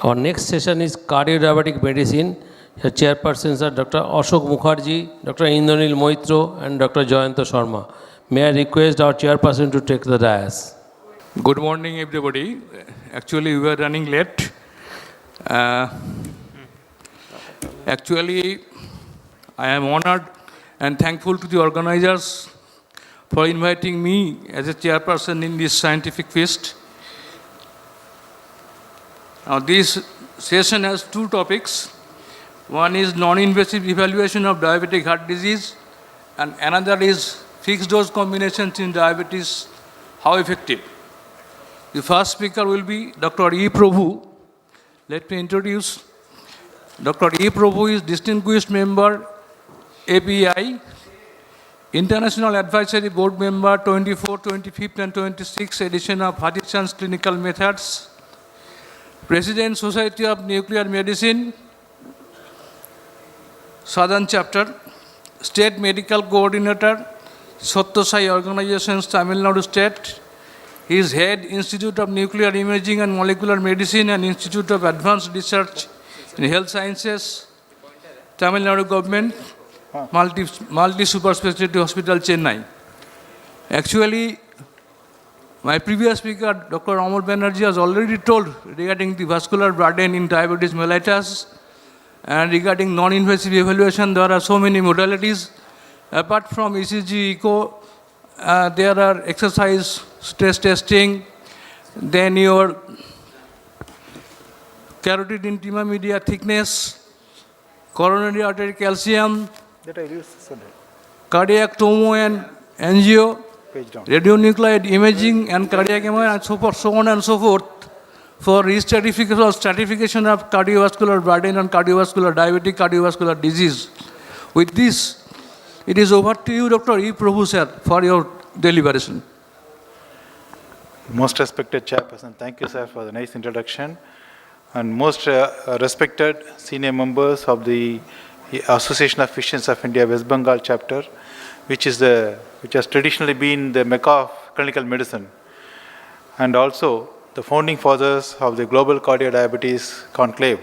Our next session is cardio-diabetic medicine. Here chairpersons are Dr. Ashok Mukherjee, Dr. Indranil Moitro, and Dr. Jayanta Sharma. May I request our chairperson to take the dais. Good morning, everybody. Actually, we are running late. Actually, I am honored and thankful to the organizers for inviting me as a chairperson in this scientific feast. Now, this session has two topics. One is non-invasive evaluation of diabetic heart disease, and another is fixed dose combinations in diabetes, how effective. The first speaker will be Dr. E. Prabhu. Let me introduce. Dr. E. Prabhu is distinguished member, API, International Advisory Board member, 24, 25th and 26th edition of Hutchinson's Clinical Methods, President, Society of Nuclear Medicine, Southern Chapter, State Medical Coordinator, Satyasai Organizations, Tamil Nadu State. He is Head, Institute of Nuclear Imaging and Molecular Medicine and Institute of Advanced Research in Health Sciences, Tamil Nadu Government, Multi-Super Specialty Hospital, Chennai. Actually, my previous speaker, Dr. Amar Banerjee, has already told regarding the vascular burden in diabetes mellitus, and regarding non-invasive evaluation, there are so many modalities. Apart from ECG, echo, there are exercise, stress testing, then your carotid intima media thickness, coronary artery calcium, cardiac tomo and angio, radionuclide imaging and cardiac MRI, and so forth, so on and so forth, for re-stratification or stratification of cardiovascular burden and diabetic cardiovascular disease. With this, it is over to you, Dr. E. Prabhu, sir, for your deliberation. Most respected chairperson, thank you, sir, for the nice introduction. And most respected senior members of the Association of Physicians of India West Bengal chapter, which has traditionally been the mecca of clinical medicine, and also the founding fathers of the Global Cardio-Diabetes Conclave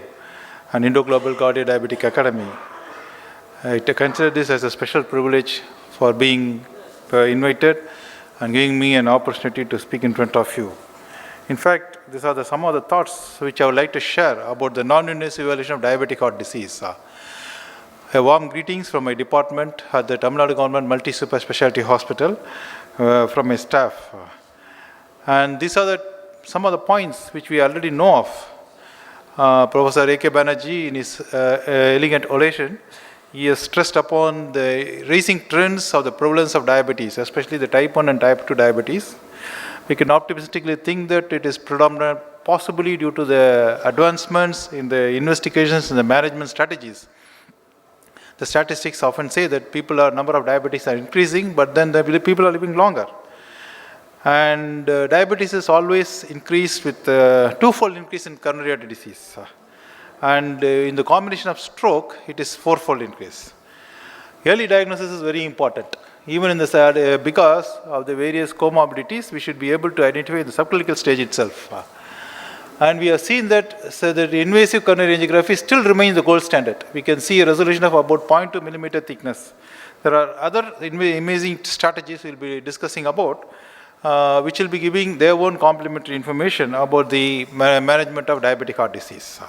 and Indo-Global Cardio-Diabetic Academy. I consider this as a special privilege for being invited and giving me an opportunity to speak in front of you. In fact, these are some of the thoughts which I would like to share about the non-invasive evaluation of diabetic heart disease. A warm greetings from my department at the Tamil Nadu Government Multi-Super Specialty Hospital from my staff. And these are some of the points which we already know of. Professor A.K. Banerjee, in his elegant oration, he has stressed upon the rising trends of the prevalence of diabetes, especially the type 1 and type 2 diabetes. We can optimistically think that it is predominant, possibly due to the advancements in the investigations and the management strategies. The statistics often say that number of diabetes are increasing, but then the people are living longer. And diabetes is always increased with twofold increase in coronary artery disease. And in the combination of stroke, it is fourfold increase. Early diagnosis is very important. Even in the because of the various comorbidities, we should be able to identify the subclinical stage itself. And we have seen that the invasive coronary angiography still remains the gold standard. We can see a resolution of about 0.2 millimeter thickness. There are other amazing strategies we'll be discussing about, which will be giving their own complementary information about the management of diabetic heart disease.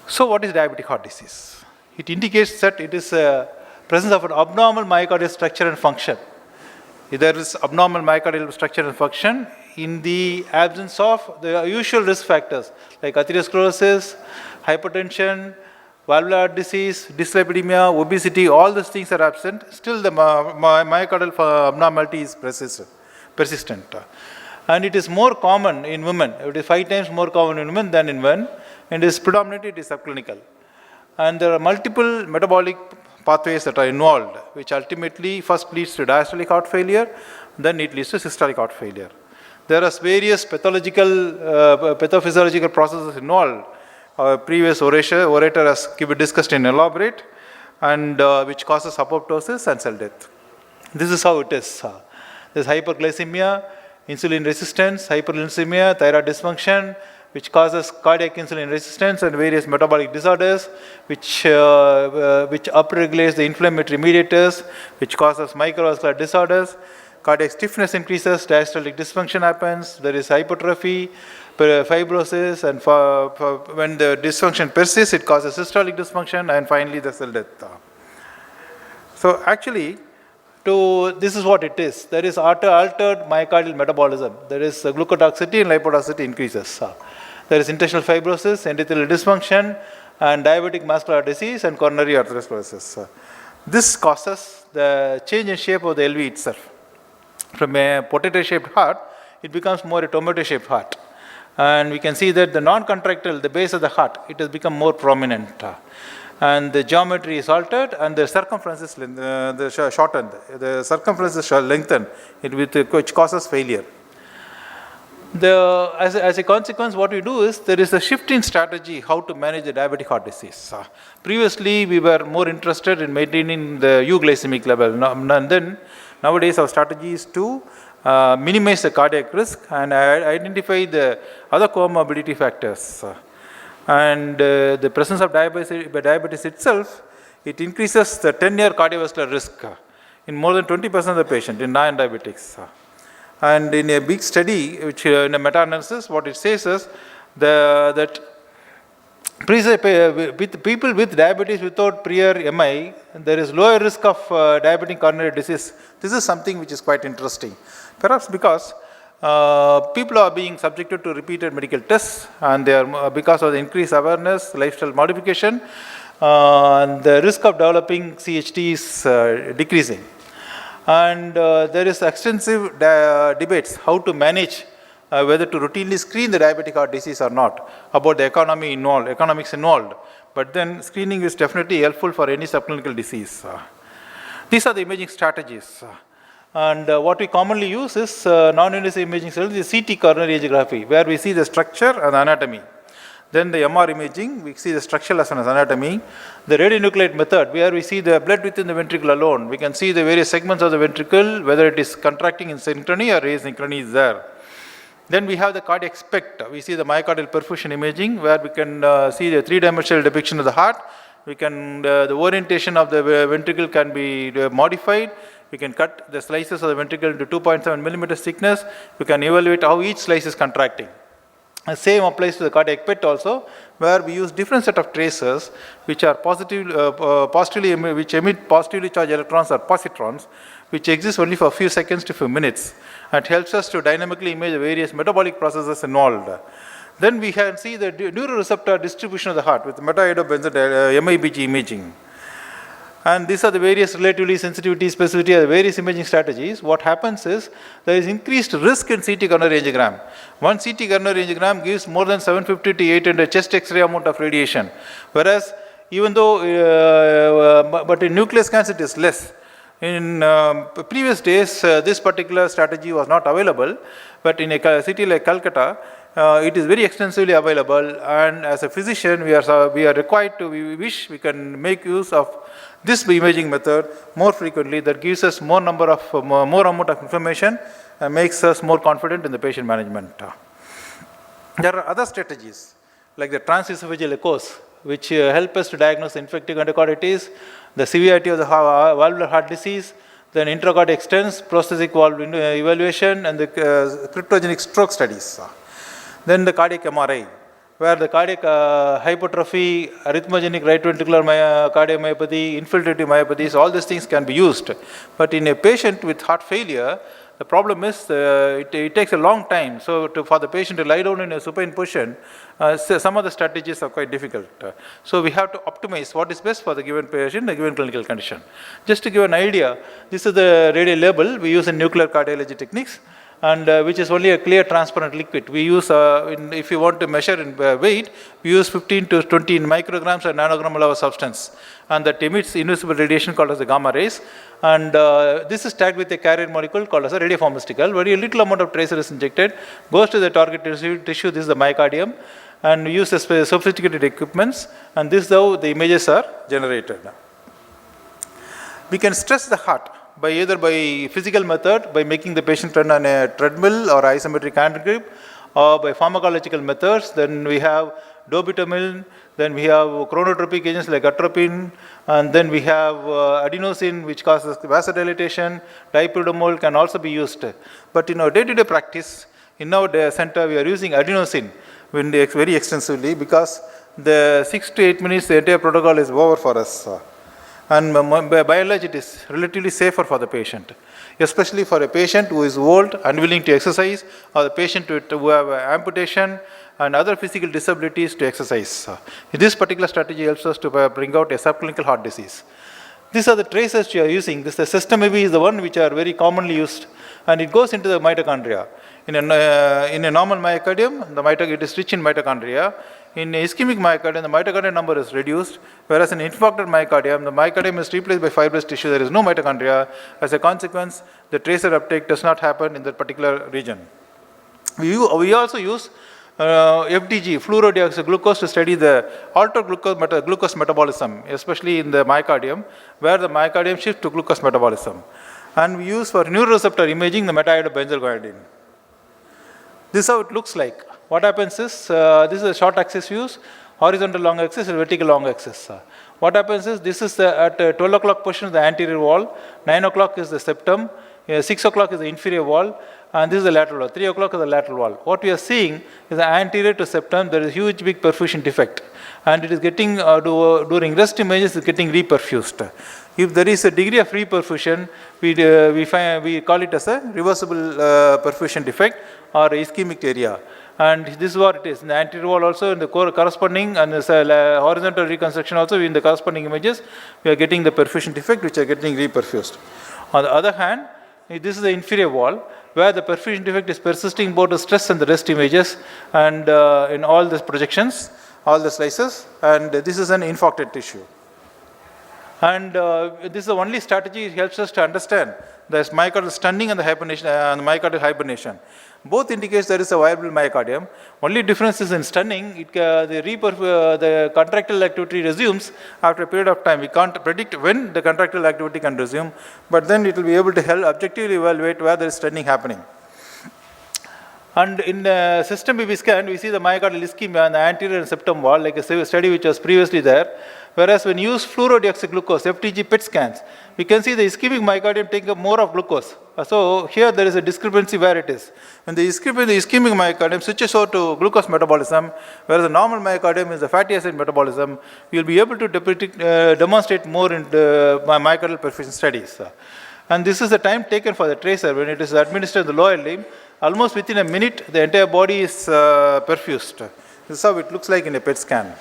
So what is diabetic heart disease? It indicates that it is a presence of an abnormal myocardial structure and function. If there is abnormal myocardial structure and function in the absence of the usual risk factors like atherosclerosis, hypertension, valvular heart disease, dyslipidemia, obesity, all these things are absent, still the myocardial abnormality is persistent. And it is more common in women. It is 5 times more common in women than in men, and it is predominantly subclinical. And there are multiple metabolic pathways that are involved, which ultimately first leads to diastolic heart failure, then it leads to systolic heart failure. There are various pathophysiological processes involved. Our previous orator has discussed in elaborate, and which causes apoptosis and cell death. This is how it is. There is hyperglycemia, insulin resistance, hyperinsulinemia, thyroid dysfunction, which causes cardiac insulin resistance and various metabolic disorders, which upregulates the inflammatory mediators, which causes microvascular disorders. Cardiac stiffness increases, diastolic dysfunction happens, there is hypertrophy, fibrosis, and when the dysfunction persists, it causes systolic dysfunction, and finally the cell death. So actually, this is what it is. There is altered myocardial metabolism. There is glucotoxicity and lipotoxicity increases. There is intestinal fibrosis, endothelial dysfunction, and diabetic macular disease and coronary atherosclerosis. This causes the change in shape of the LV itself. From a potato-shaped heart, it becomes more a tomato-shaped heart. And we can see that the non-contractile, the base of the heart, it has become more prominent. And the geometry is altered, and the circumference is shortened. The circumference is lengthened, which causes failure. As a consequence, what we do is, there is a shift in strategy how to manage the diabetic heart disease. Previously, we were more interested in maintaining the euglycemic level. And then, nowadays, our strategy is to minimize the cardiac risk and identify the other comorbidity factors. And the presence of diabetes itself, it increases the 10-year cardiovascular risk in more than 20% of the patient in non-diabetics. And in a big study, which in a meta-analysis, what it says is that with people with diabetes without prior MI, there is lower risk of diabetic coronary disease. This is something which is quite interesting. Perhaps because people are being subjected to repeated medical tests, and they are, because of the increased awareness, lifestyle modification, and the risk of developing CHD is decreasing. And there is extensive debates how to manage whether to routinely screen the diabetic heart disease or not, about the economics involved. But then screening is definitely helpful for any subclinical disease. These are the imaging strategies. And what we commonly use is non-invasive imaging study, the CT coronary angiography, where we see the structure and anatomy. Then the MR imaging, we see the structural as well as anatomy. The radionuclide method, where we see the blood within the ventricle alone. We can see the various segments of the ventricle, whether it is contracting in synchrony or asynchrony is there. Then we have the cardiac SPECT. We see the myocardial perfusion imaging, where we can see the three-dimensional depiction of the heart. We can, the orientation of the ventricle can be modified. We can cut the slices of the ventricle into 2.7 millimeters thickness. We can evaluate how each slice is contracting. The same applies to the cardiac PET also, where we use different set of tracers which are which emit positively charged electrons or positrons, which exist only for a few seconds to a few minutes. It helps us to dynamically image the various metabolic processes involved. Then we can see the neuroreceptor distribution of the heart with meta-iodo-benzoate MIBG imaging. And these are the various relatively sensitivity, specificity, the various imaging strategies. What happens is, there is increased risk in CT coronary angiogram. One CT coronary angiogram gives more than 750 to 800 chest X-ray amount of radiation. Whereas, even though, but in nuclear scans it is less. In previous days, this particular strategy was not available, but in a city like Kolkata, it is very extensively available, and as a physician, we are required to, we wish we can make use of this imaging method more frequently. That gives us more amount of information and makes us more confident in the patient management. There are other strategies like the transesophageal echoes, which help us to diagnose infective endocarditis, the severity of the valvular heart disease, then intracardiac stents, prosthetic valve evaluation, and the cryptogenic stroke studies. Then the cardiac MRI, where the cardiac hypertrophy, arrhythmogenic right ventricular cardiomyopathy, infiltrative myopathies, all these things can be used. But in a patient with heart failure, the problem is it takes a long time. So for the patient to lie down in a supine position, some of the strategies are quite difficult. So we have to optimize what is best for the given patient, the given clinical condition. Just to give an idea, this is the radial label we use in nuclear cardiology techniques, and which is only a clear transparent liquid. We use, if you want to measure in weight, we use 15 to 20 micrograms or nanogram level substance, and that emits invisible radiation called as the gamma rays. And this is tagged with a carrier molecule called as a radiopharmaceutical. Very little amount of tracer is injected, goes to the target tissue, this is the myocardium, and we use the sophisticated equipments, and this is how the images are generated. We can stress the heart by either by physical method, by making the patient run on a treadmill or isometric hand grip, or by pharmacological methods. Then we have dobutamine, then we have chronotropic agents like atropine, and then we have adenosine, which causes vasodilatation. Diprodamol can also be used. But in our day-to-day practice, in our center, we are using adenosine very extensively, because the 6 to 8 minutes, the entire protocol is over for us. And by and large, it is relatively safer for the patient, especially for a patient who is old, unwilling to exercise, or the patient who have amputation and other physical disabilities to exercise. This particular strategy helps us to bring out a subclinical heart disease. These are the tracers we are using. This the system maybe is the one which are very commonly used, and it goes into the mitochondria. In a normal myocardium, it is rich in mitochondria. In ischemic myocardium, the mitochondrial number is reduced, whereas in infarcted myocardium, the myocardium is replaced by fibrous tissue. There is no mitochondria. As a consequence, the tracer uptake does not happen in that particular region. We also use FDG, fluorodeoxyglucose, to study the altered glucose metabolism, especially in the myocardium, where the myocardium shifts to glucose metabolism. And we use for neuroreceptor imaging the meta-iodine benzoyl. This is how it looks like. What happens is, this is a short axis views, horizontal long axis and vertical long axis. What happens is, this is at 12 o'clock position of the anterior wall, 9 o'clock is the septum, 6 o'clock is the inferior wall, and this is the lateral wall, 3 o'clock is the lateral wall. What we are seeing is the anterior to septum, there is a huge big perfusion defect, and it is getting, during rest images, it is getting reperfused. If there is a degree of reperfusion, we call it as a reversible perfusion defect or ischemic area. And this is what it is. In the anterior wall also, in the corresponding, and the horizontal reconstruction also, in the corresponding images, we are getting the perfusion defect, which are getting reperfused. On the other hand, this is the inferior wall, where the perfusion defect is persisting both the stress and the rest images, and in all the projections, all the slices, and this is an infarcted tissue. And this is the only strategy that helps us to understand the myocardial stunning and the hibernation, and the myocardial hibernation. Both indicates there is a viable myocardium. Only difference is in stunning, the contractile activity resumes after a period of time. We can't predict when the contractile activity can resume, but then it will be able to help objectively evaluate where there is stunning happening. And in the system BB scan, we see the myocardial ischemia on the anterior and septum wall, like a study which was previously there. Whereas when you use fluorodeoxyglucose, FTG PET scans, we can see the ischemic myocardium taking up more of glucose. So here there is a discrepancy where it is. When the ischemic myocardium switches over to glucose metabolism, whereas the normal myocardium is the fatty acid metabolism, we will be able to demonstrate more in the myocardial perfusion studies. And this is the time taken for the tracer when it is administered in the lower limb. Almost within a minute, the entire body is perfused. This is how it looks like in a PET scan.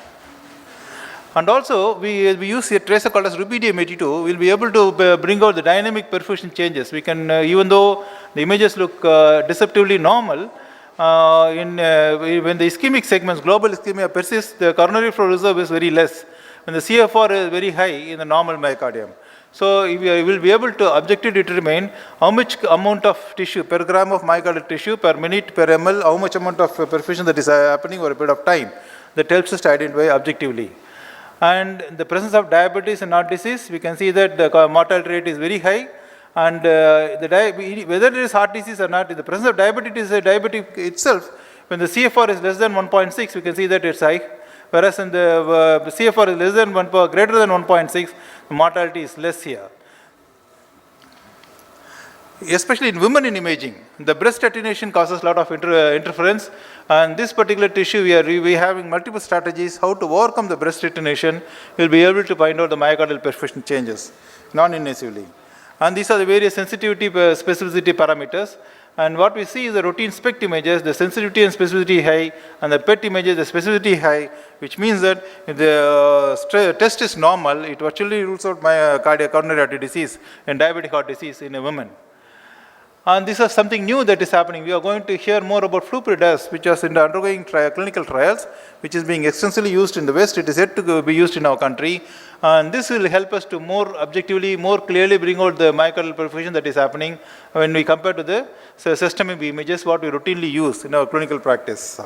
And also, we use a tracer called as rubidium-82. We'll be able to bring out the dynamic perfusion changes. We can, even though the images look deceptively normal, when the ischemic segments, global ischemia persists, the coronary flow reserve is very less. When the CFR is very high in the normal myocardium. So we will be able to objectively determine how much amount of tissue per gram of myocardial tissue per minute per ml, how much amount of perfusion that is happening over a period of time. That helps us to identify objectively. And in the presence of diabetes and heart disease, we can see that the mortality rate is very high. And whether it is heart disease or not, in the presence of diabetes, diabetic itself, when the CFR is less than 1.6, we can see that it's high. Whereas in the CFR is less than greater than 1.6, the mortality is less here. Especially in women in imaging, the breast attenuation causes a lot of interference, and this particular tissue we are having multiple strategies how to overcome the breast attenuation. We'll be able to find out the myocardial perfusion changes non-invasively, and these are the various sensitivity specificity parameters. And what we see is the routine SPECT images, the sensitivity and specificity high, and the PET images, the specificity high, which means that if the test is normal, it virtually rules out coronary artery disease and diabetic heart disease in a woman. And this is something new that is happening. We are going to hear more about flupridase, which is undergoing clinical trials, which is being extensively used in the West. It is yet to be used in our country. And this will help us to more objectively, more clearly bring out the myocardial perfusion that is happening when we compare to the systemic images, what we routinely use in our clinical practice.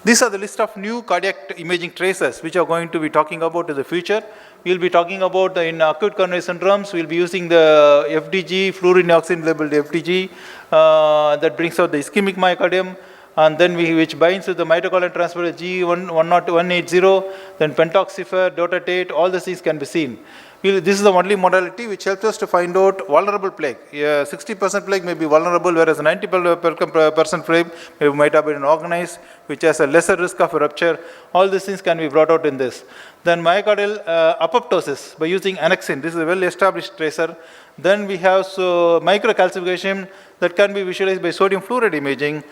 These are the list of new cardiac imaging tracers which are going to be talking about in the future. We will be talking about in acute coronary syndromes, we will be using the FDG, fluorine oxide labeled FDG, that brings out the ischemic myocardium. and then which binds with the mitochondrial transporter G180, then pentoxifer, dotatate, all these things can be seen. This is the only modality which helps us to find out vulnerable plaque. 60% plaque may be vulnerable, whereas 90% plaque might have been organized, which has a lesser risk of rupture. All these things can be brought out in this. Then myocardial apoptosis by using annexin. This is a well-established tracer. Then we have microcalcification that can be visualized by sodium fluoride imaging.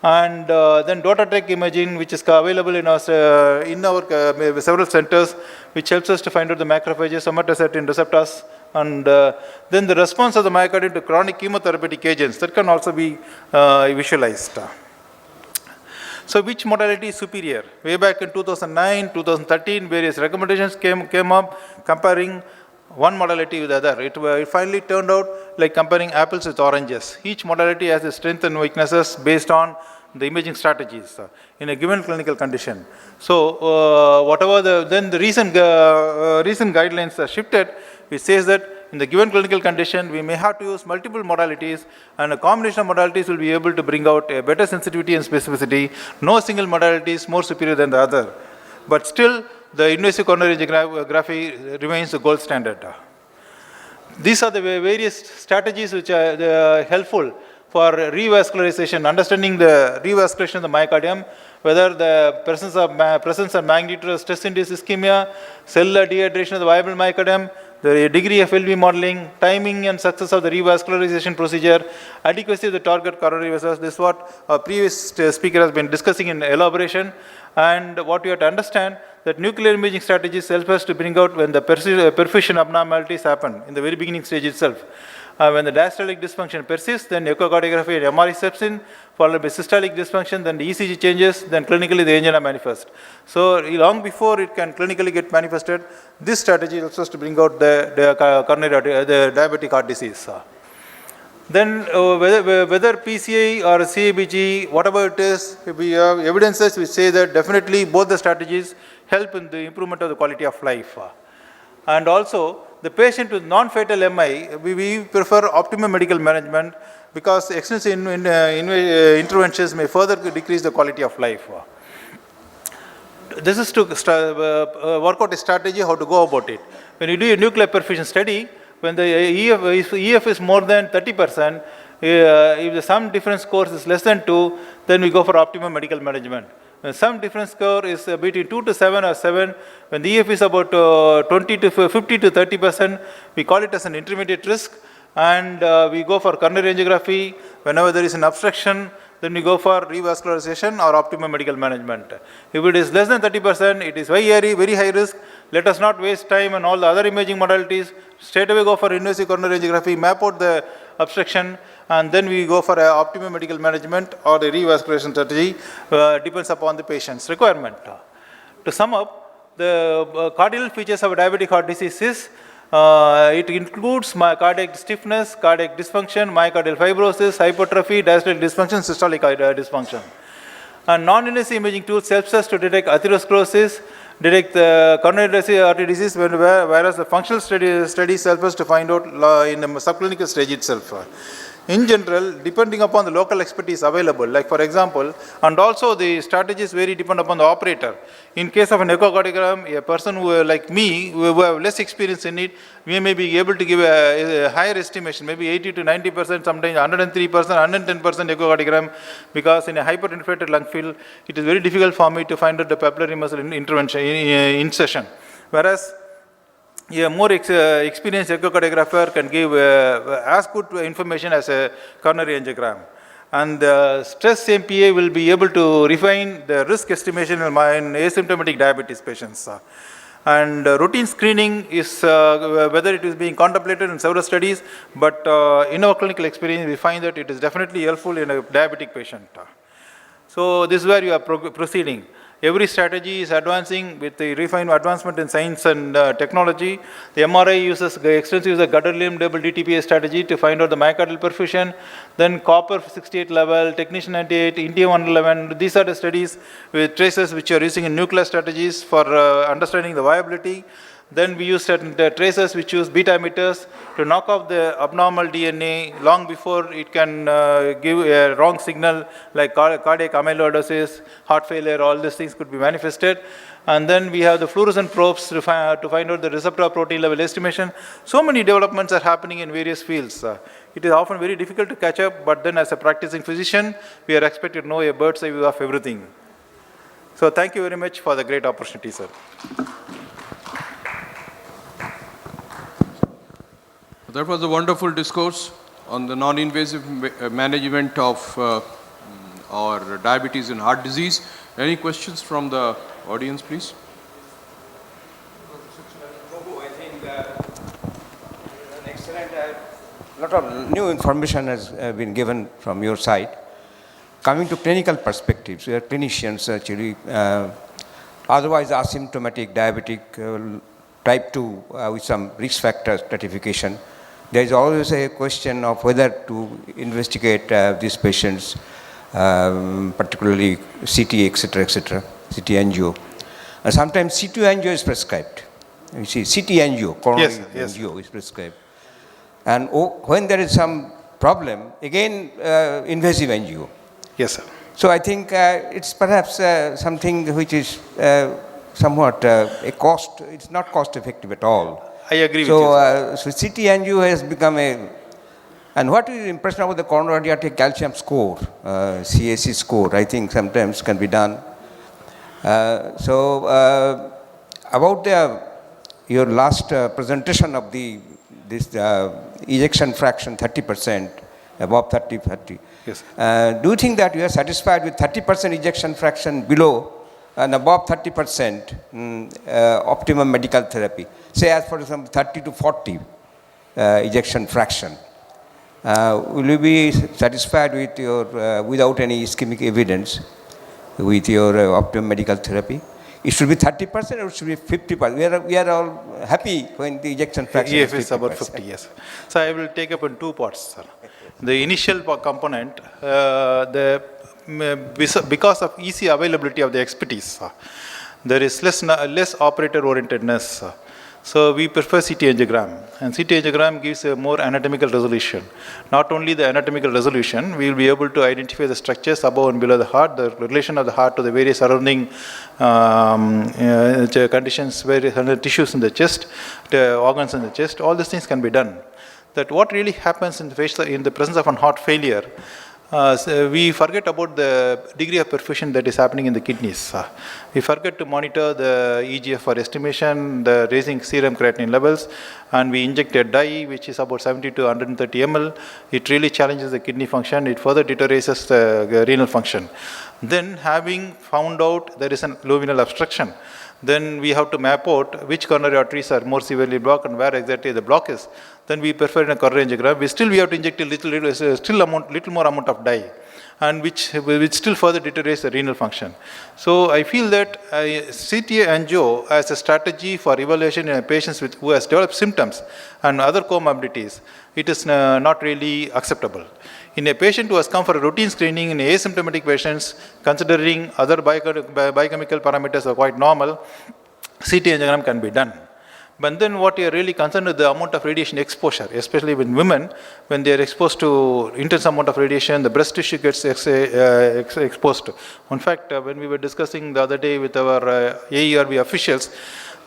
And then dotatate imaging, which is available in our several centers, which helps us to find out the macrophages, somatostatin receptors, and then the response of the myocardium to chronic chemotherapeutic agents that can also be visualized. So which modality is superior? Way back in 2009, 2013, various recommendations came up comparing one modality with the other. It finally turned out like comparing apples with oranges. Each modality has its strengths and weaknesses based on the imaging strategies in a given clinical condition. So then the recent guidelines are shifted, which says that in the given clinical condition, we may have to use multiple modalities, and a combination of modalities will be able to bring out a better sensitivity and specificity. No single modality is more superior than the other. But still, the invasive coronary angiography remains the gold standard. These are the various strategies which are helpful for revascularization, understanding the revascularization of the myocardium, whether the presence of magnitude of stress-induced ischemia, cellular dehydration of the viable myocardium, the degree of LV modeling, timing and success of the revascularization procedure, adequacy of the target coronary vessels. This is what our previous speaker has been discussing in elaboration. And what you have to understand, that nuclear imaging strategies help us to bring out when the perfusion abnormalities happen in the very beginning stage itself. When the diastolic dysfunction persists, then echocardiography and MRI steps in, followed by systolic dysfunction, then the ECG changes, then clinically the angina manifests. So long before it can clinically get manifested, this strategy helps us to bring out the diabetic heart disease. Then whether PCI or CABG, whatever it is, we have evidences which say that definitely both the strategies help in the improvement of the quality of life. And also, the patient with non-fatal MI, we prefer optimum medical management because extensive interventions may further decrease the quality of life. This is to work out a strategy how to go about it. When you do a nuclear perfusion study, when the EF is more than 30%, if the sum difference score is less than 2, then we go for optimum medical management. When sum difference score is between 2 to 7 or 7, when the EF is about 50 to 30%, we call it as an intermediate risk, and we go for coronary angiography. Whenever there is an obstruction, then we go for revascularization or optimum medical management. If it is less than 30%, it is very high risk. Let us not waste time on all the other imaging modalities. Straight away go for invasive coronary angiography, map out the obstruction, and then we go for optimum medical management or the revascularization strategy, depends upon the patient's requirement. To sum up, the cardinal features of diabetic heart disease is it includes cardiac stiffness, cardiac dysfunction, myocardial fibrosis, hypertrophy, diastolic dysfunction, systolic dysfunction. And non-invasive imaging tools helps us to detect atherosclerosis, detect the coronary artery disease, whereas the functional studies help us to find out in the subclinical stage itself. In general, depending upon the local expertise available, like for example, and also the strategies vary depend upon the operator. In case of an echocardiogram, a person who, like me, who have less experience in it, we may be able to give a higher estimation, maybe 80 to 90%, sometimes 103%, 110% echocardiogram, because in a hyperinflated lung field, it is very difficult for me to find out the papillary muscle intervention insertion. Whereas a more experienced echocardiographer can give as good information as a coronary angiogram. And the stress MPA will be able to refine the risk estimation in asymptomatic diabetes patients. And routine screening is whether it is being contemplated in several studies, but in our clinical experience, we find that it is definitely helpful in a diabetic patient. So this is where you are proceeding. Every strategy is advancing with the refined advancement in science and technology. The MRI uses extensive gadolinium double DTPA strategy to find out the myocardial perfusion. Then copper 68 level, technetium 98, indium 111. These are the studies with traces which are using in nuclear strategies for understanding the viability. Then we use certain tracers which use beta emitters to knock off the abnormal DNA long before it can give a wrong signal like cardiac amyloidosis, heart failure, all these things could be manifested. And then we have the fluorescent probes to find out the receptor protein level estimation. So many developments are happening in various fields. It is often very difficult to catch up, but then as a practicing physician, we are expected to know a bird's eye view of everything. So thank you very much for the great opportunity, sir. That was a wonderful discourse on the non-invasive management of our diabetes and heart disease. Any questions from the audience, please? I think an excellent, lot of new information has been given from your side. Coming to clinical perspectives, we are clinicians actually, otherwise asymptomatic diabetic, type 2 with some risk factor stratification. There is always a question of whether to investigate these patients, particularly CT, etc., CT angio. And sometimes CT angio is prescribed. You see, CT angio, coronary angio is prescribed. And when there is some problem, again, invasive angio. Yes, sir. So I think it's perhaps something which is somewhat a cost, it's not cost effective at all. I agree with you. So CT angio has become a, and what is the impression about the coronary artery calcium score, CAC score, I think sometimes can be done. About your last presentation of this ejection fraction 30%, above 30. Yes. Do you think that you are satisfied with 30% ejection fraction below and above 30% optimum medical therapy? Say as for example 30 to 40 ejection fraction. Will you be satisfied with your, without any ischemic evidence, with your optimum medical therapy? It should be 30% or it should be 50%. We are all happy when the ejection fraction is 50%. It's about 50, yes. So I will take up in two parts, sir. The initial component, because of easy availability of the expertise, there is less operator orientedness. So we prefer CT angiogram, and CT angiogram gives a more anatomical resolution. Not only the anatomical resolution, we will be able to identify the structures above and below the heart, the relation of the heart to the various surrounding conditions, various tissues in the chest, the organs in the chest. All these things can be done. That what really happens in the presence of a heart failure, we forget about the degree of perfusion that is happening in the kidneys. We forget to monitor the EGF for estimation, the raising serum creatinine levels, and we inject a dye which is about 70 to 130 ml. It really challenges the kidney function. It further deteriorates the renal function. Then, having found out there is a low venal obstruction, then we have to map out which coronary arteries are more severely blocked and where exactly the block is. Then we prefer in a coronary angiogram. We have to inject a little more amount of dye, and which still further deteriorates the renal function. So I feel that CT angio as a strategy for evaluation in patients who has developed symptoms and other comorbidities, it is not really acceptable. In a patient who has come for a routine screening in asymptomatic patients, considering other biochemical parameters are quite normal, CT angiogram can be done. But then what we are really concerned with the amount of radiation exposure, especially with women, when they are exposed to intense amount of radiation, the breast tissue gets exposed. In fact, when we were discussing the other day with our AERB officials,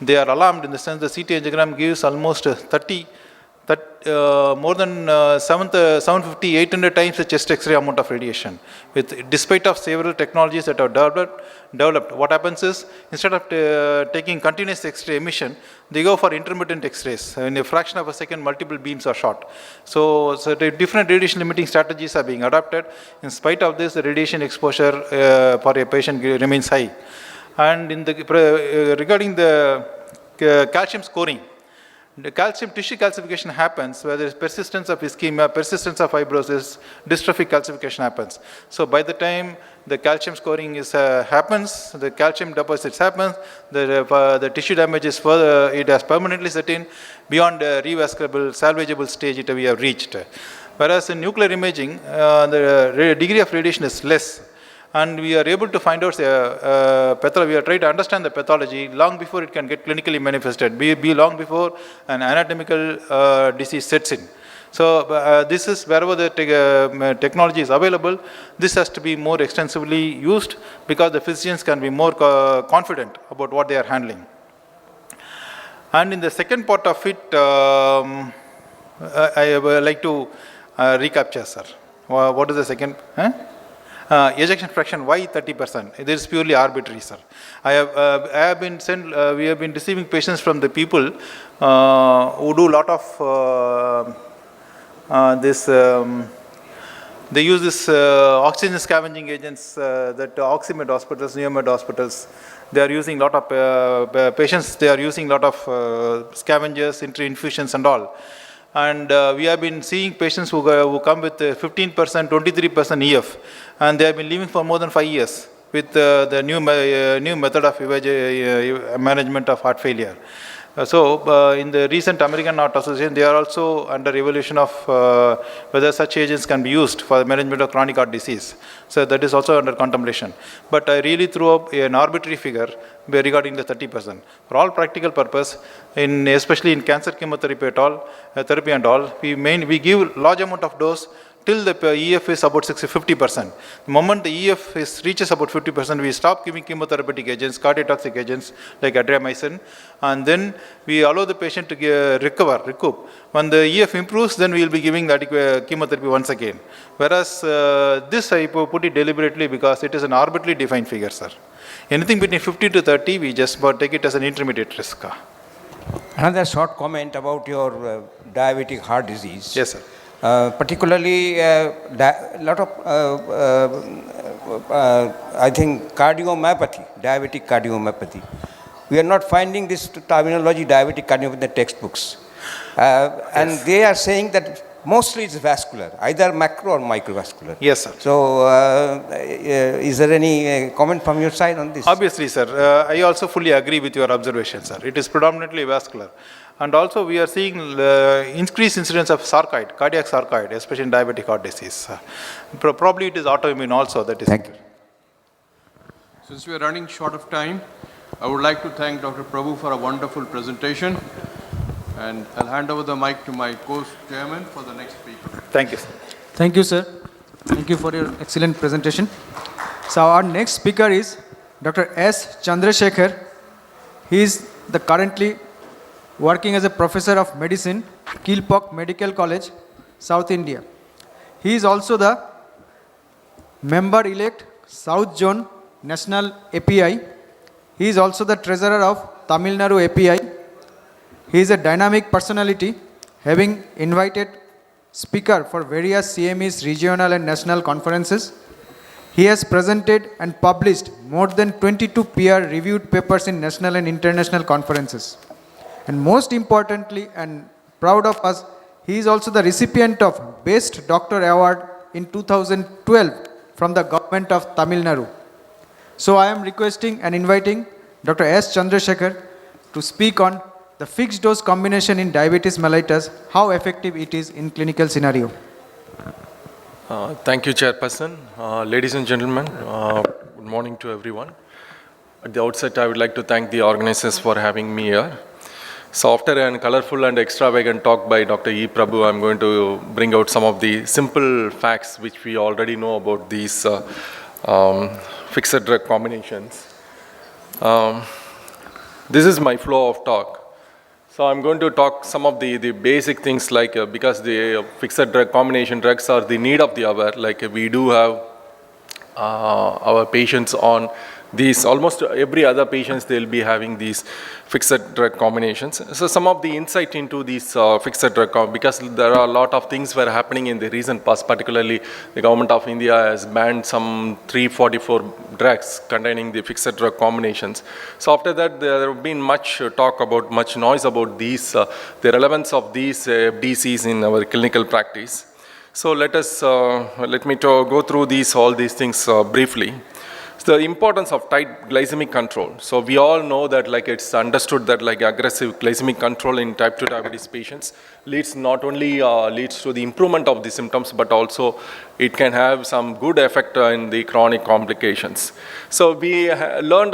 they are alarmed in the sense the CT angiogram gives almost more than 750, 800 times the chest X-ray amount of radiation. Despite of several technologies that are developed, what happens is instead of taking continuous X-ray emission, they go for intermittent X-rays. In a fraction of a second, multiple beams are shot. So the different radiation limiting strategies are being adopted. In spite of this, the radiation exposure for a patient remains high. And regarding the calcium scoring, the tissue calcification happens where there is persistence of ischemia, persistence of fibrosis, dystrophic calcification happens. So by the time the calcium scoring happens, the calcium deposits happens, the tissue damage is further, it has permanently set in beyond the revasculable, salvageable stage we have reached. Whereas in nuclear imaging, the degree of radiation is less. and we are able to find out we are trying to understand the pathology long before it can get clinically manifested, be long before an anatomical disease sets in. So this is wherever the technology is available, this has to be more extensively used because the physicians can be more confident about what they are handling. And in the second part of it, I would like to recapture, sir. What is the second? Ejection fraction, why 30%? It is purely arbitrary, sir. We have been receiving patients from the people who do a lot of they use this oxygen scavenging agents that oxymed hospitals, neomed hospitals, they are using a lot of patients, they are using a lot of scavengers, infusions and all. And we have been seeing patients who come with 15%, 23% EF, and they have been living for more than 5 years with the new method of management of heart failure. So in the recent American Heart Association, they are also under evaluation of whether such agents can be used for the management of chronic heart disease. So that is also under contemplation. But I really threw up an arbitrary figure regarding the 30%. For all practical purpose, especially in cancer chemotherapy therapy and all, we give large amount of dose till the EF is about 50%. The moment the EF reaches about 50%, we stop giving chemotherapeutic agents, cardiotoxic agents like adriamycin, and then we allow the patient to recoup. When the EF improves, then we will be giving that chemotherapy once again. Whereas this I put it deliberately because it is an arbitrarily defined figure, sir. Anything between 50 to 30, we just take it as an intermediate risk. Another short comment about your diabetic heart disease. Yes, sir. Particularly a lot of, I think, cardiomyopathy, diabetic cardiomyopathy. We are not finding this terminology, diabetic cardiomyopathy, in the textbooks. And they are saying that mostly it's vascular, either macro or microvascular. Yes, sir. So, is there any comment from your side on this? Obviously, sir. I also fully agree with your observation, sir. It is predominantly vascular. And also we are seeing increased incidence of sarcoid, cardiac sarcoid, especially in diabetic heart disease. Probably it is autoimmune also. That is. Thank you. Since we are running short of time, I would like to thank Dr. Prabhu for a wonderful presentation. And I'll hand over the mic to my co-chairman for the next speaker. Thank you, sir. Thank you, sir. Thank you for your excellent presentation. So our next speaker is Dr. S. Chandrasekhar. He is currently working as a professor of medicine, Kilpauk Medical College, South India. He is also the member-elect South Zone National API. He is also the treasurer of Tamil Nadu API. He is a dynamic personality, having invited speaker for various CMEs, regional and national conferences. He has presented and published more than 22 peer-reviewed papers in national and international conferences. And most importantly, and proud of us, he is also the recipient of Best Doctor Award in 2012 from the government of Tamil Nadu. So I am requesting and inviting Dr. S. Chandrasekhar to speak on the fixed dose combination in diabetes mellitus, how effective it is in clinical scenario. Thank you, Chairperson. Ladies and gentlemen, good morning to everyone. At the outset, I would like to thank the organizers for having me here. So after a colorful and extravagant talk by Dr. E. Prabhu, I'm going to bring out some of the simple facts which we already know about these fixed drug combinations. This is my flow of talk. So I'm going to talk some of the basic things like because the fixed drug combination drugs are the need of the hour, like we do have our patients on these, almost every other patients they'll be having these fixed drug combinations. So some of the insight into these fixed drug because there are a lot of things were happening in the recent past, particularly the government of India has banned some 344 drugs containing the fixed drug combinations. So after that there have been much talk about, much noise about these, the relevance of these FDCs in our clinical practice. So let me go through all these things briefly. the importance of tight glycemic control. So we all know that like it's understood that like aggressive glycemic control in type 2 diabetes patients leads not only leads to the improvement of the symptoms, but also it can have some good effect in the chronic complications. So we learned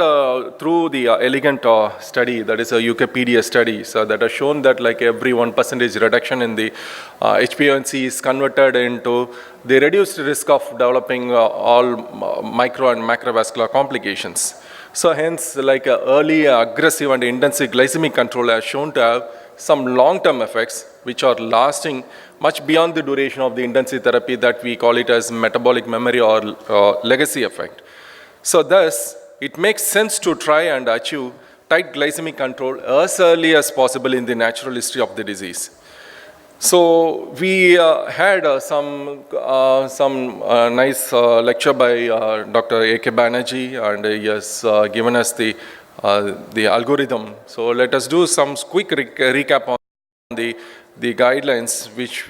through the elegant study, that is a UKPDS study, so that has shown that like every 1% reduction in the HbA1c is converted into the reduced risk of developing all micro and macrovascular complications. So hence, like early aggressive and intensive glycemic control has shown to have some long-term effects which are lasting much beyond the duration of the intensive therapy, that we call it as metabolic memory or legacy effect. So thus, it makes sense to try and achieve tight glycemic control as early as possible in the natural history of the disease. So we had some nice lecture by Dr. A.K. Banerjee, and he has given us the algorithm. So let us do some quick recap on the guidelines which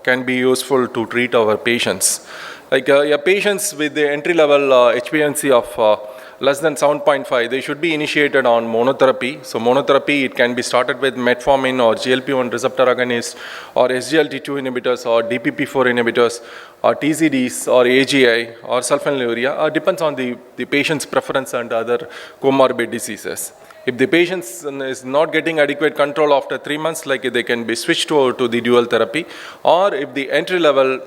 can be useful to treat our patients. Like patients with the entry-level HbA1c of less than 7.5, they should be initiated on monotherapy. So monotherapy, it can be started with metformin or GLP-1 receptor agonist or SGLT2 inhibitors or DPP4 inhibitors or TZDs or AGI or sulfonylurea. Depends on the patient's preference and other comorbid diseases. If the patient is not getting adequate control after 3 months, like they can be switched to the dual therapy, or if the entry-level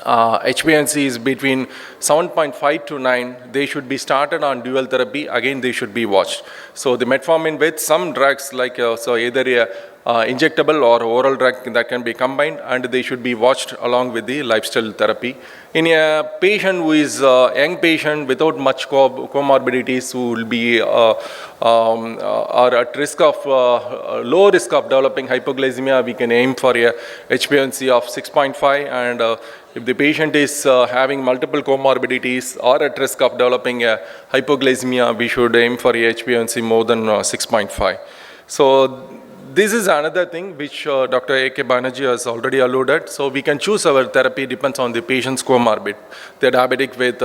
HbA1c is between 7.5 to 9, they should be started on dual therapy. Again, they should be watched. So the metformin with some drugs like so either injectable or oral drug that can be combined, and they should be watched along with the lifestyle therapy. In a patient who is a young patient without much comorbidities, who will be are at risk of low risk of developing hypoglycemia, we can aim for a HbA1c of 6.5, and if the patient is having multiple comorbidities or at risk of developing a hypoglycemia, we should aim for a HbA1c more than 6.5. So this is another thing which Dr. A.K. Banerjee has already alluded. So we can choose our therapy, depends on the patient's comorbid. They're diabetic with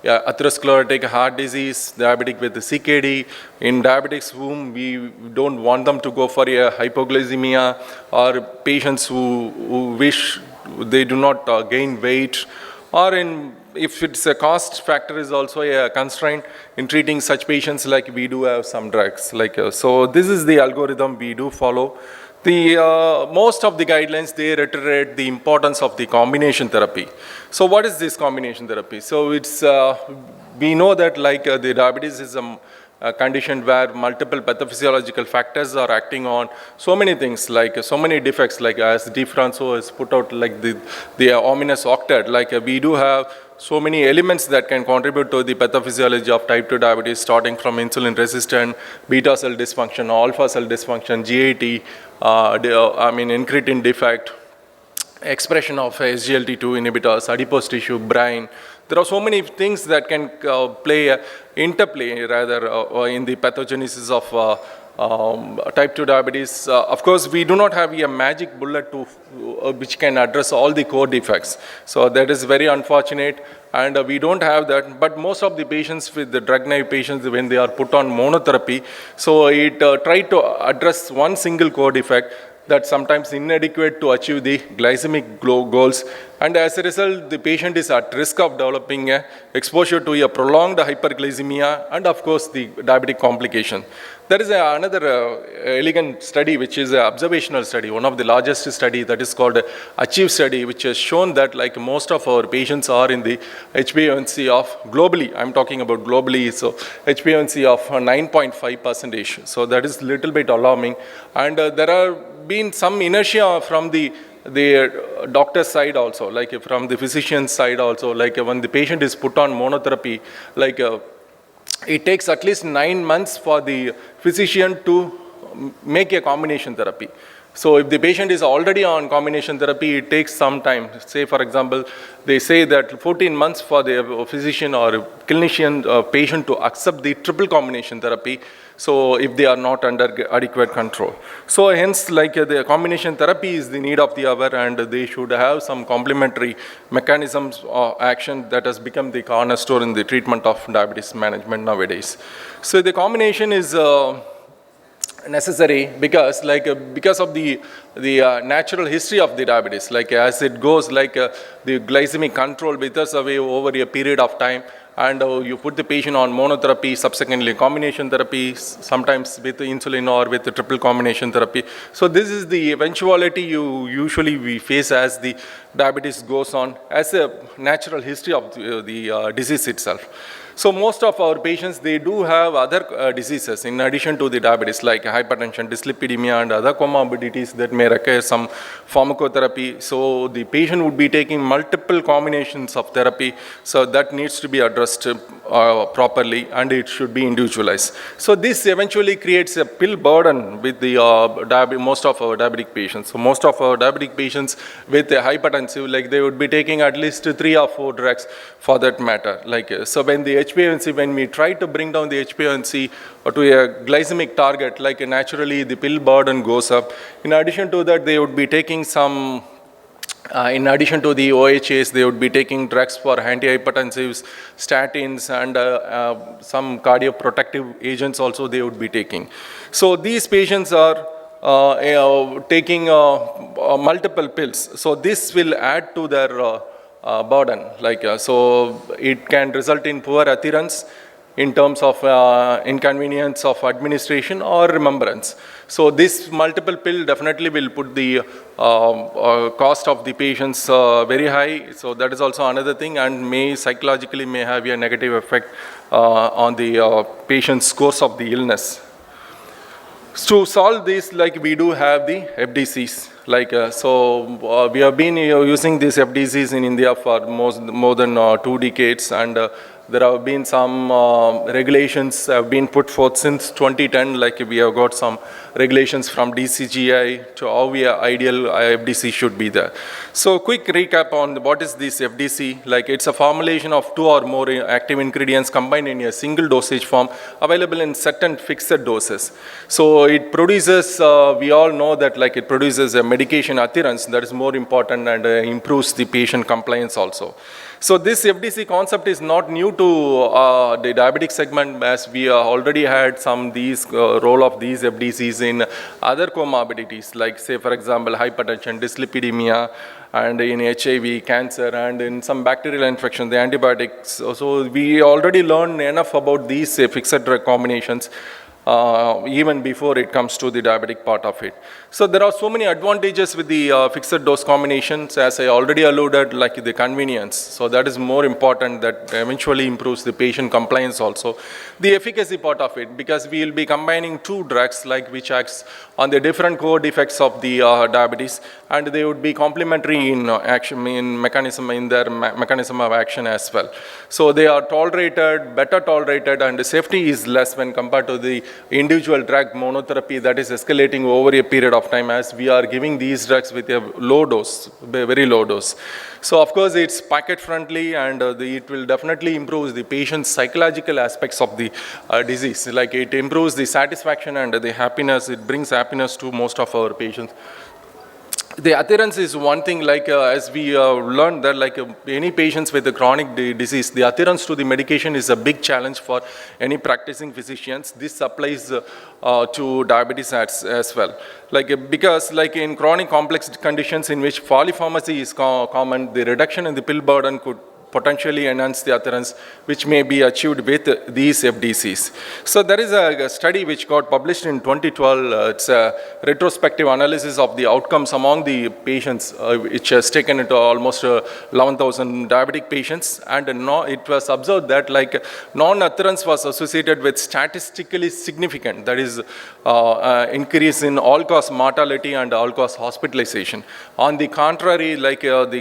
atherosclerotic heart disease, diabetic with the CKD. In diabetics whom we don't want them to go for a hypoglycemia, or patients who wish they do not gain weight, or if it's a cost factor is also a constraint in treating such patients, like we do have some drugs. So this is the algorithm we do follow. The most of the guidelines, they reiterate the importance of the combination therapy. So what is this combination therapy? So it's we know that the diabetes is a condition where multiple pathophysiological factors are acting on so many things, like so many defects, like as Di Franco has put out, like the ominous octet, we do have so many elements that can contribute to the pathophysiology of type 2 diabetes, starting from insulin resistant, beta cell dysfunction, alpha cell dysfunction, GAT, incretin defect, expression of SGLT2 inhibitors, adipose tissue, brain. There are so many things that can interplay rather in the pathogenesis of type 2 diabetes. Of course, we do not have a magic bullet which can address all the core defects. So that is very unfortunate, and we don't have that. But most of the patients with the drug-naive patients, when they are put on monotherapy, so it try to address one single core defect that sometimes inadequate to achieve the glycemic goals, and as a result, the patient is at risk of developing exposure to a prolonged hyperglycemia and of course the diabetic complication. There is another elegant study, which is an observational study, one of the largest study, that is called Achieve study, which has shown that most of our patients are in the HbA1c of globally, I'm talking about globally, so HbA1c of 9.5%. So that is little bit alarming, and there are been some inertia from the doctor's side also, from the physician's side also, when the patient is put on monotherapy, it takes at least 9 months for the physician to make a combination therapy. So if the patient is already on combination therapy, it takes some time. Say, for example, they say that 14 months for the physician or clinician patient to accept the triple combination therapy. So if they are not under adequate control. So hence, like the combination therapy is the need of the hour, and they should have some complementary mechanisms of action that has become the cornerstone in the treatment of diabetes management nowadays. So the combination is necessary because because of the natural history of the diabetes, like as it goes, like the glycemic control withers away over a period of time, and you put the patient on monotherapy, subsequently combination therapy, sometimes with insulin or with the triple combination therapy. So this is the eventuality we face as the diabetes goes on, as a natural history of the disease itself. So most of our patients, they do have other diseases in addition to the diabetes, like hypertension, dyslipidemia, and other comorbidities that may require some pharmacotherapy. So the patient would be taking multiple combinations of therapy. So that needs to be addressed properly, and it should be individualized. So this eventually creates a pill burden with the most of our diabetic patients. So most of our diabetic patients with hypertensive, like they would be taking at least 3 or 4 drugs for that matter. Like so when the HbA1c, when we try to bring down the HbA1c to a glycemic target, like naturally the pill burden goes up. In addition to that, they would be taking some, in addition to the OHAs, they would be taking drugs for antihypertensives, statins, and some cardioprotective agents also they would be taking. So these patients are taking multiple pills. So this will add to their burden, so it can result in poor adherence in terms of inconvenience of administration or remembrance. So this multiple pill definitely will put the cost of the patients very high. So that is also another thing, and may psychologically may have a negative effect on the patient's course of the illness. To solve this, like we do have the FDCs. We have been using these FDCs in India for more than 2 decades, and there have been some regulations have been put forth since 2010. Like we have got some regulations from DCGI to how ideal FDC should be there. So quick recap on what is this FDC. Like it's a formulation of 2 or more active ingredients combined in a single dosage form, available in certain fixed doses. So it produces, we all know that like it produces a medication adherence that is more important, and improves the patient compliance also. So this FDC concept is not new to the diabetic segment, as we already had some role of these FDCs in other comorbidities, like say for example hypertension, dyslipidemia, and in HIV, cancer, and in some bacterial infection, the antibiotics. So we already learned enough about these fixed drug combinations even before it comes to the diabetic part of it. So there are so many advantages with the fixed dose combinations, as I already alluded, like the convenience. So that is more important, that eventually improves the patient compliance also. The efficacy part of it, because we will be combining 2 drugs like which acts on the different core defects of the diabetes, and they would be complementary in action, in mechanism, in their mechanism of action as well. So they are tolerated, better tolerated, and the safety is less when compared to the individual drug monotherapy that is escalating over a period of time, as we are giving these drugs with a low dose, very low dose. So of course it's packet friendly, and it will definitely improve the patient's psychological aspects of the disease. Like it improves the satisfaction and the happiness, it brings happiness to most of our patients. The adherence is one thing, like as we learned that like any patients with a chronic disease, the adherence to the medication is a big challenge for any practicing physicians. This applies to diabetes as well. Because in chronic complex conditions in which polypharmacy is common, the reduction in the pill burden could potentially enhance the adherence, which may be achieved with these FDCs. So there is a study which got published in 2012. It's a retrospective analysis of the outcomes among the patients, which has taken into almost 11,000 diabetic patients, and it was observed that like non-adherence was associated with statistically significant, that is increase in all-cause mortality and all-cause hospitalization. On the contrary,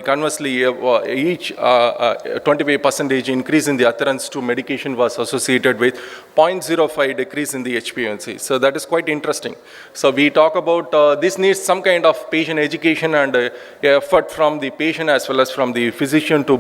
conversely, 25% increase in the adherence to medication was associated with 0.05 decrease in the HbA1c. So that is quite interesting. So we talk about this needs some kind of patient education and effort from the patient as well as from the physician to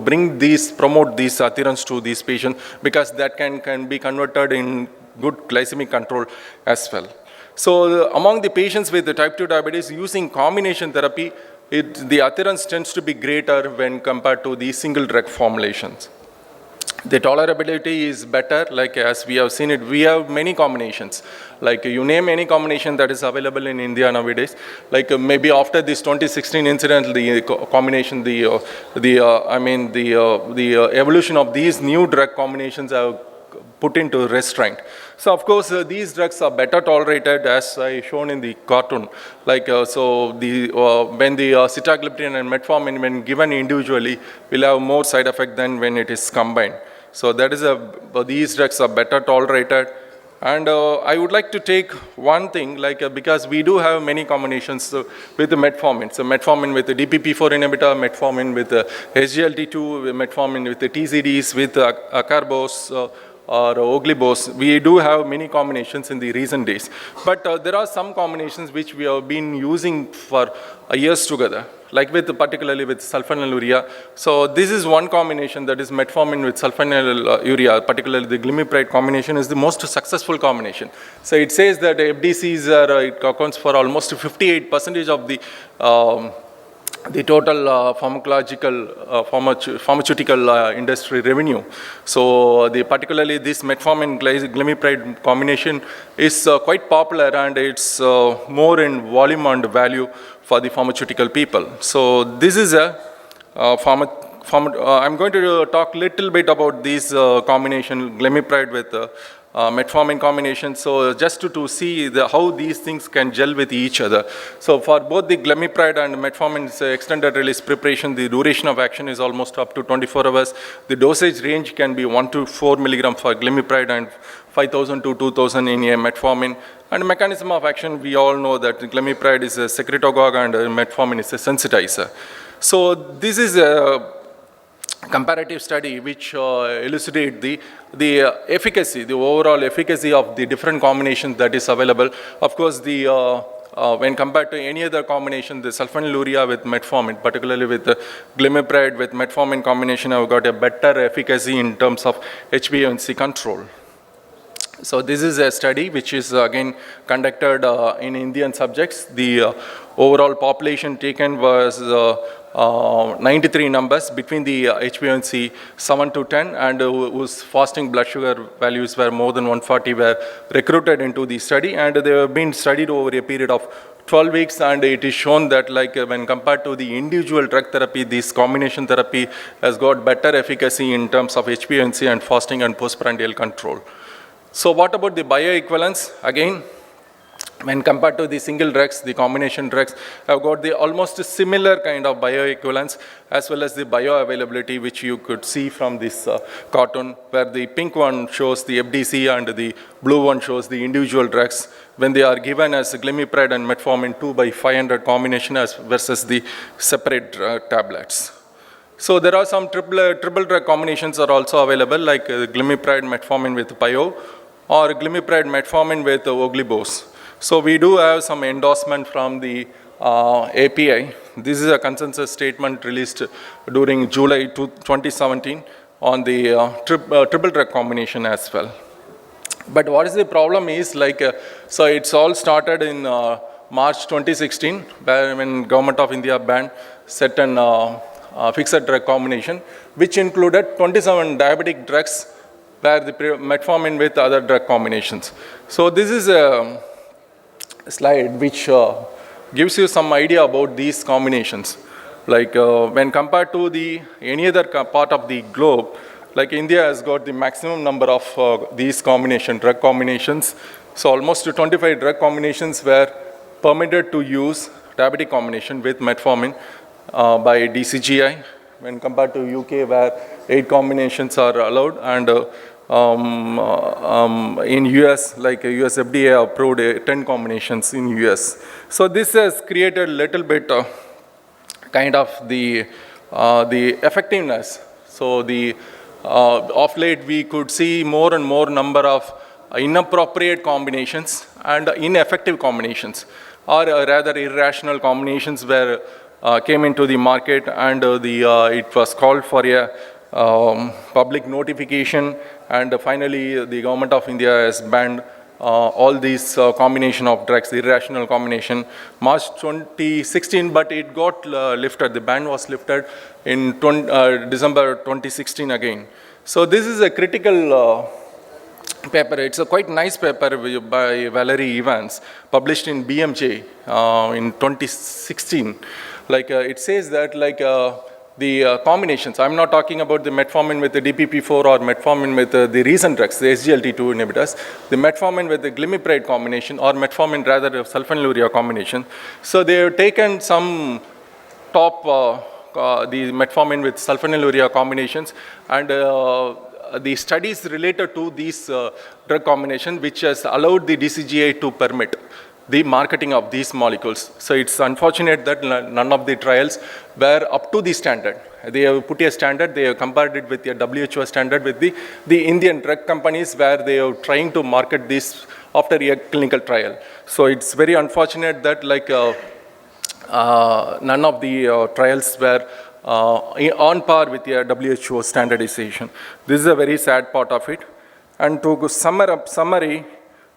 promote these adherence to these patients, because that can be converted in good glycemic control as well. So among the patients with the type 2 diabetes using combination therapy, the adherence tends to be greater when compared to the single drug formulations. The tolerability is better, like as we have seen it, we have many combinations. Like you name any combination that is available in India nowadays. Like maybe after this 2016 incident, the combination, the evolution of these new drug combinations have put into restraint. So of course these drugs are better tolerated, as I shown in the cartoon. Like when the sitagliptin and metformin, when given individually, will have more side effect than when it is combined. So that is these drugs are better tolerated. And I would like to take one thing, like because we do have many combinations with the metformin. So metformin with the DPP4 inhibitor, metformin with the SGLT2, metformin with the TZDs, with acarbose, or oglibose. We do have many combinations in the recent days. But there are some combinations which we have been using for years together, like particularly with sulfonylurea. So this is one combination, that is metformin with sulfonylurea, particularly the glimepiride combination is the most successful combination. So it says that FDCs it accounts for almost 58% of the total pharmaceutical industry revenue. So particularly this metformin glimepiride combination is quite popular, and it's more in volume and value for the pharmaceutical people. So this is I'm going to talk little bit about this combination glimepiride with metformin combination. So just to see how these things can gel with each other. So for both the glimepiride and metformin's extended release preparation, the duration of action is almost up to 24 hours. The dosage range can be 1 to 4 milligram for glimepiride and 5,000 to 2,000 in a metformin. And mechanism of action, we all know that glimepiride is a secretagogue and metformin is a sensitizer. So this is a comparative study which elucidate the efficacy, the overall efficacy of the different combinations that is available. Of course, when compared to any other combination, the sulfonylurea with metformin, particularly with the glimepiride with metformin combination, have got a better efficacy in terms of HbA1c control. So this is a study which is again conducted in Indian subjects. The overall population taken was 93 numbers between the HbA1c 7 to 10 and whose fasting blood sugar values were more than 140 were recruited into the study, and they have been studied over a period of 12 weeks, and it is shown that when compared to the individual drug therapy, this combination therapy has got better efficacy in terms of HbA1c and fasting and postprandial control. So what about the bioequivalence? Again, when compared to the single drugs, the combination drugs have got the almost similar kind of bioequivalence as well as the bioavailability, which you could see from this cartoon, where the pink one shows the FDC and the blue one shows the individual drugs when they are given as glimepiride and metformin 2/500 combination versus the separate tablets. So there are some triple drug combinations are also available, like glimepiride metformin with PIO or glimepiride metformin with oglibose. So we do have some endorsement from the API. This is a consensus statement released during July 2017 on the triple drug combination as well. But what is the problem is so it's all started in March 2016, when Government of India banned certain fixed drug combination, which included 27 diabetic drugs where the metformin with other drug combinations. So this is a slide which gives you some idea about these combinations. When compared to any other part of the globe, India has got the maximum number of these drug combinations. So almost 25 drug combinations were permitted to use diabetic combination with metformin by DCGI, when compared to UK, where 8 combinations are allowed, and in US, US FDA approved 10 combinations in US. So this has created a little bit kind of the effectiveness. So of late we could see more and more number of inappropriate combinations and ineffective combinations, or rather irrational combinations were came into the market, and it was called for a public notification, and finally the government of India has banned all these combination of drugs, irrational combination, March 2016, but it got lifted. The ban was lifted in December 2016 again. So this is a critical paper. It's a quite nice paper by Valerie Evans, published in BMJ in 2016. It says that the combinations, I'm not talking about the metformin with the DPP-4 or metformin with the recent drugs, the SGLT2 inhibitors, the metformin with the glimepiride combination, or metformin rather sulfonylurea combination. So they have taken some top the metformin with sulfonylurea combinations, and the studies related to these drug combinations, which has allowed the DCGI to permit the marketing of these molecules. So it's unfortunate that none of the trials were up to the standard. They have put a standard, they have compared it with the WHO standard with the Indian drug companies, where they are trying to market this after a clinical trial. So it's very unfortunate that none of the trials were on par with the WHO standardization. This is a very sad part of it. And to summary,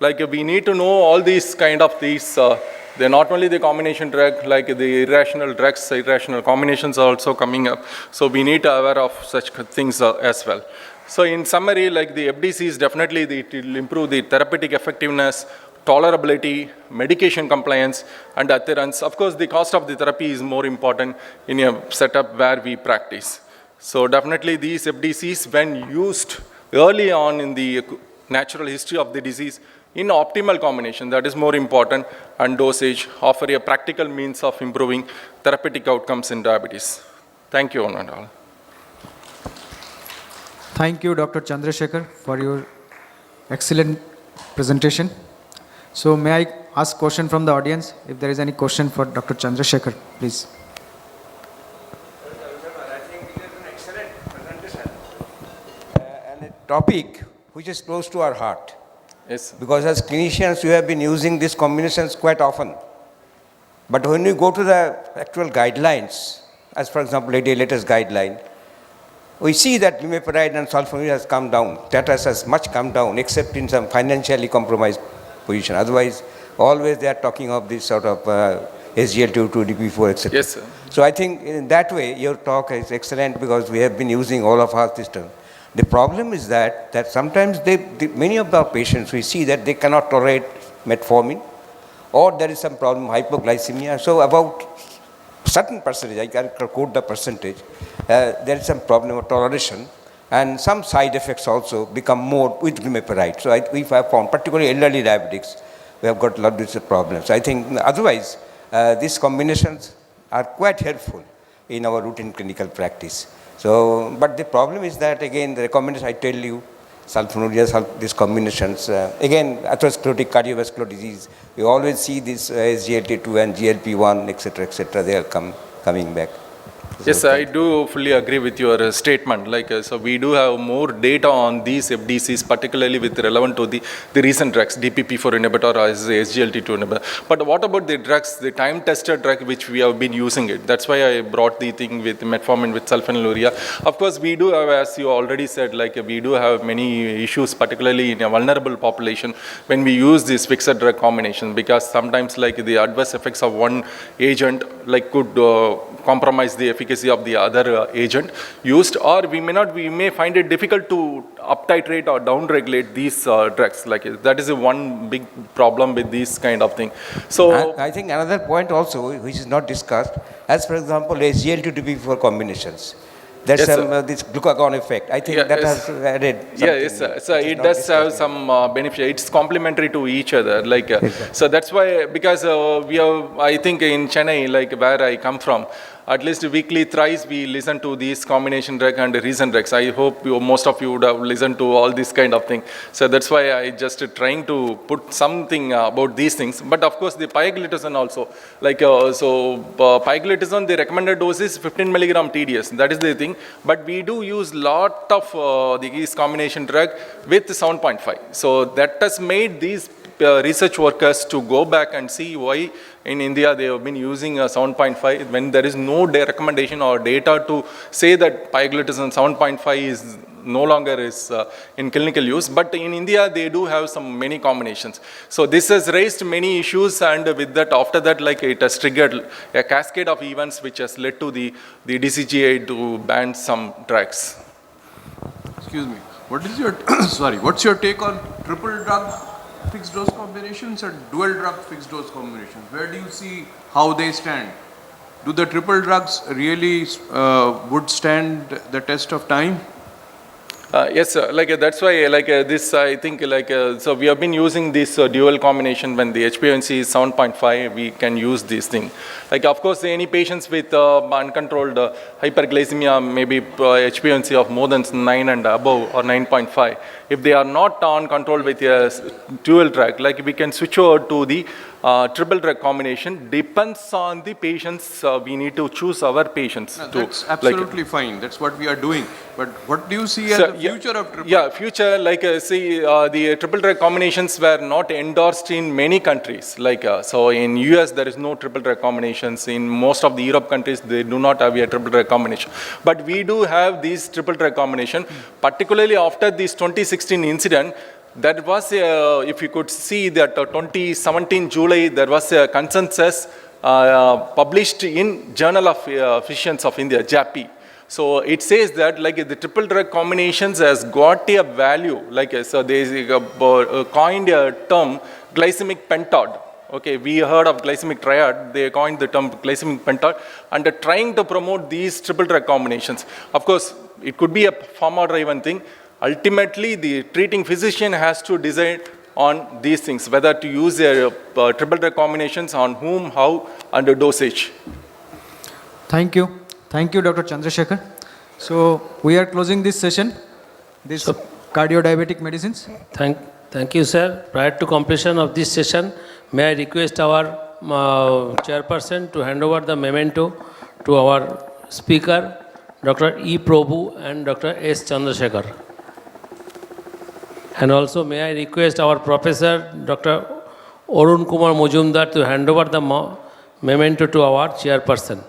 we need to know all these they're not only the combination drug, like the irrational drugs, irrational combinations are also coming up. So we need to be aware of such things as well. So in summary, the FDCs definitely it will improve the therapeutic effectiveness, tolerability, medication compliance, and adherence. Of course, the cost of the therapy is more important in a setup where we practice. So definitely these FDCs, when used early on in the natural history of the disease, in optimal combination, that is more important, and dosage, offer a practical means of improving therapeutic outcomes in diabetes. Thank you, one and all. Thank you, Dr. Chandrasekhar, for your excellent presentation. So may I ask question from the audience? If there is any question for Dr. Chandrasekhar, please. I think it is an excellent presentation and a topic which is close to our heart. Yes. Because as clinicians, we have been using these combinations quite often. But when we go to the actual guidelines, as for example, latest guideline, we see that glimepiride and sulfonylurea has come down. Status has much come down, except in some financially compromised position. Otherwise, always they are talking of this sort of SGLT2, DP4, etc. Yes, sir. So I think in that way, your talk is excellent, because we have been using all of our system. The problem is that sometimes many of our patients, we see that they cannot tolerate metformin, or there is some problem, hypoglycemia. So about certain percentage, I can quote the percentage, there is some problem of toleration, and some side effects also become more with glimepiride. So we have found, particularly elderly diabetics, we have got a lot of these problems. I think otherwise, these combinations are quite helpful in our routine clinical practice. So, but the problem is that, again, the recommendation, I tell you, sulfonylurea, these combinations, again, atherosclerotic cardiovascular disease, we always see this SGLT2 and GLP-1, etc., they are coming back. Yes, I do fully agree with your statement. So we do have more data on these FDCs, particularly with relevant to the recent drugs, DPP-4 inhibitor or SGLT2 inhibitor. But what about the drugs, the time-tested drug which we have been using it? That's why I brought the thing with metformin with sulfonylurea. Of course, we do have, as you already said, we do have many issues, particularly in a vulnerable population, when we use this fixed drug combination, because sometimes the adverse effects of one agent could compromise the efficacy of the other agent used, or we may find it difficult to uptitrate or downregulate these drugs. That is one big problem with these kind of thing. So I think another point also, which is not discussed, as for example, SGLT2 combinations. There's yes, this glucagon effect. I think that has added something. Yeah, yes, sir. So it does have some benefit. It's complementary to each other. Exactly. So that's why, because we have, I think in Chennai, where I come from, at least weekly thrice we listen to these combination drug and recent drugs. I hope most of you would have listened to all this kind of thing. So that's why I just trying to put something about these things. But of course the pioglitazone also, pioglitazone, the recommended dose is 15 milligram TDS. That is the thing. But we do use lot of these combination drug with 7.5. So that has made these research workers to go back and see why in India they have been using 7.5 when there is no recommendation or data to say that pioglitazone 7.5 is no longer is in clinical use. But in India they do have many combinations. So this has raised many issues, and with that, after that, it has triggered a cascade of events which has led to the DCGI to ban some drugs. Excuse me. What is your what's your take on triple drug fixed dose combinations and dual drug fixed dose combinations? Where do you see how they stand? Do the triple drugs really would stand the test of time? Yes, sir. That's why this I think so we have been using this dual combination. When the HbA1c is 7.5, we can use this thing. Of course, any patients with uncontrolled hyperglycemia, maybe HbA1c of more than 9 and above or 9.5, if they are not on control with a dual drug, we can switch over to the triple drug combination. Depends on the patients. We need to choose our patients. No, that's absolutely fine. That's what we are doing. But what do you see as the future of triple? Yeah, future, the triple drug combinations were not endorsed in many countries. So in US, there is no triple drug combinations. In most of the Europe countries, they do not have a triple drug combination. But we do have these triple drug combination, particularly after this 2016 incident. That was, if you could see that 2017 July, there was a consensus published in Journal of Physicians of India, JAPI. So it says that the triple drug combinations has got a value, so they coined a term glycemic pentad. Okay, we heard of glycemic triad, they coined the term glycemic pentad, and they're trying to promote these triple drug combinations. Of course, it could be a pharma-driven thing. Ultimately, the treating physician has to decide on these things, whether to use their triple drug combinations, on whom, how, and the dosage. Thank you. Thank you, Dr. Chandrasekhar. So we are closing this session, this cardio-diabetic medicines. Thank you, sir. Prior to completion of this session, may I request our chairperson to hand over the memento to our speaker, Dr. E. Prabhu and Dr. S. Chandrasekhar. And also may I request our professor, Dr. Arun Kumar Mujumdar, to hand over the memento to our chairperson.